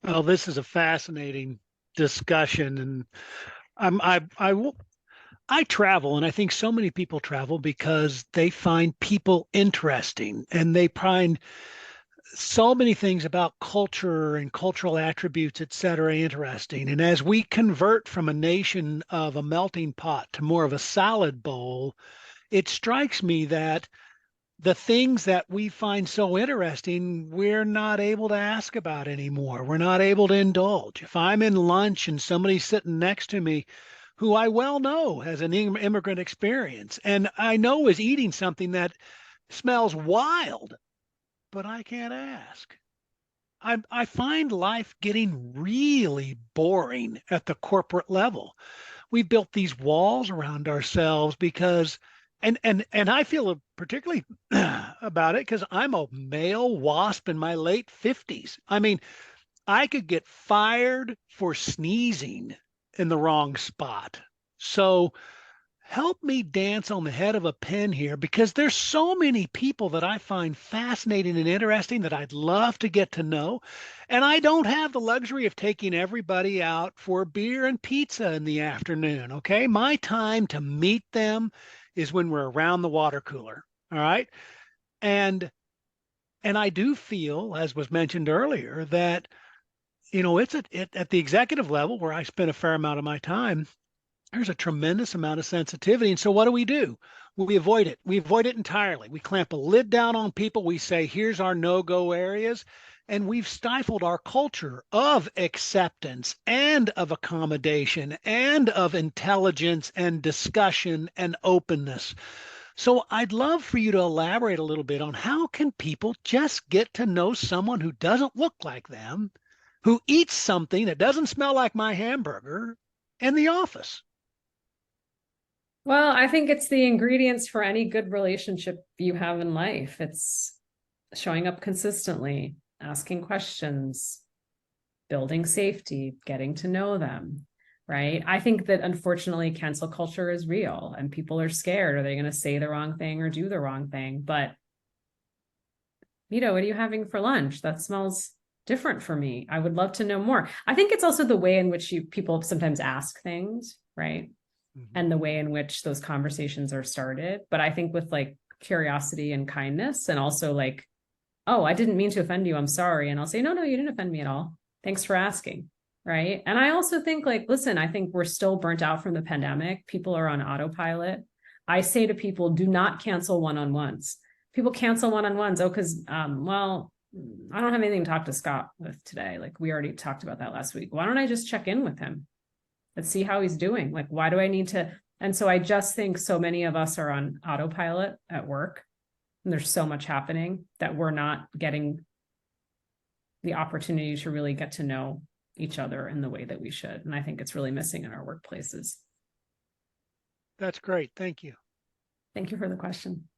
Well, this is a fascinating discussion, and I travel, and I think so many people travel because they find people interesting, and they find so many things about culture and cultural attributes, et cetera, interesting. And as we convert from a nation of a melting pot to more of a salad bowl, it strikes me that the things that we find so interesting, we're not able to ask about anymore. We're not able to indulge. If I'm in lunch and somebody's sitting next to me who I well know has an immigrant experience and I know is eating something that smells wild, but I can't ask. I find life getting really boring at the corporate level. We've built these walls around ourselves because and I feel particularly about it because I'm a male wasp in my late 50s. I mean, I could get fired for sneezing in the wrong spot. So help me dance on the head of a pin here because there's so many people that I find fascinating and interesting that I'd love to get to know. And I don't have the luxury of taking everybody out for beer and pizza in the afternoon. Okay. My time to meet them is when we're around the water cooler. All right. And and I do feel, as was mentioned earlier, that at the executive level where I spend a fair amount of my time, there's a tremendous amount of sensitivity. And so what do? We avoid it. We avoid it entirely. We clamp a lid down on people. We say, here's our no-go areas. And we've stifled our culture of acceptance and of accommodation and of intelligence and discussion and openness. So I'd love for you to elaborate a little bit on how can people just get to know someone who doesn't look like them, who eats something that doesn't smell like my hamburger in the office. Well, I think it's the ingredients for any good relationship you have in life. It's showing up consistently, asking questions, building safety, getting to know them, right? I think that unfortunately cancel culture is real and people are scared. Are they going to say the wrong thing or do the wrong thing? But, what are you having for lunch? That smells different for me. I would love to know more. I think it's also the way in which people sometimes ask things, right? Mm-hmm. And the way in which those conversations are started. But I think with like curiosity and kindness, and also like, oh, I didn't mean to offend you. I'm sorry. And I'll say, no, no, you didn't offend me at all. Thanks for asking. Right. And I also think like, listen, I think we're still burnt out from the pandemic. People are on autopilot. I say to people, do not cancel one-on-ones. People cancel one-on-ones. Oh, because, well, I don't have anything to talk to Scott with today. Like we already talked about that last week. Why don't I just check in with him? Let's see how he's doing. Like, why do I need to? And so I just think so many of us are on autopilot at work. And there's so much happening that we're not getting the opportunity to really get to know each other in the way that we should. And I think it's really missing in our workplaces. That's great. Thank you. Thank you for the question.